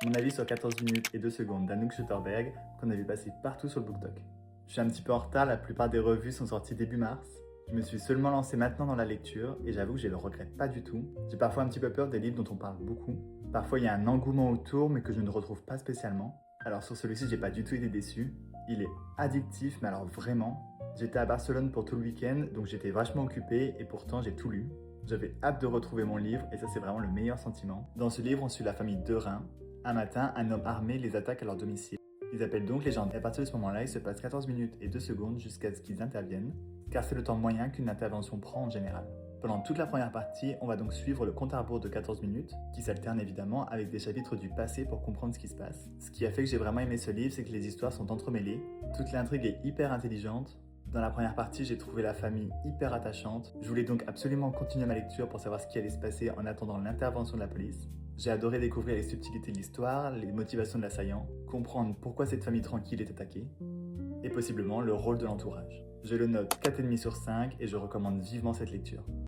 Mon avis sur 14 minutes et 2 secondes d'Anouk Schutterberg qu'on a vu passer partout sur le BookTok. Je suis un petit peu en retard, la plupart des revues sont sorties début mars. Je me suis seulement lancé maintenant dans la lecture et j'avoue que je le regrette pas du tout. J'ai parfois un petit peu peur des livres dont on parle beaucoup. Parfois il y a un engouement autour mais que je ne retrouve pas spécialement. Alors sur celui-ci j'ai pas du tout été déçu. Il est addictif mais alors vraiment. J'étais à Barcelone pour tout le week-end donc j'étais vachement occupé et pourtant j'ai tout lu. J'avais hâte de retrouver mon livre et ça c'est vraiment le meilleur sentiment. Dans ce livre on suit la famille Derain. Un matin, un homme armé les attaque à leur domicile. Ils appellent donc les gendarmes. Et à partir de ce moment-là, il se passe 14 minutes et 2 secondes jusqu'à ce qu'ils interviennent, car c'est le temps moyen qu'une intervention prend en général. Pendant toute la première partie, on va donc suivre le compte à rebours de 14 minutes, qui s'alterne évidemment avec des chapitres du passé pour comprendre ce qui se passe. Ce qui a fait que j'ai vraiment aimé ce livre, c'est que les histoires sont entremêlées, toute l'intrigue est hyper intelligente. Dans la première partie, j'ai trouvé la famille hyper attachante. Je voulais donc absolument continuer ma lecture pour savoir ce qui allait se passer en attendant l'intervention de la police. J'ai adoré découvrir les subtilités de l'histoire, les motivations de l'assaillant, comprendre pourquoi cette famille tranquille est attaquée, et possiblement le rôle de l'entourage. Je le note 4,5 sur 5 et je recommande vivement cette lecture.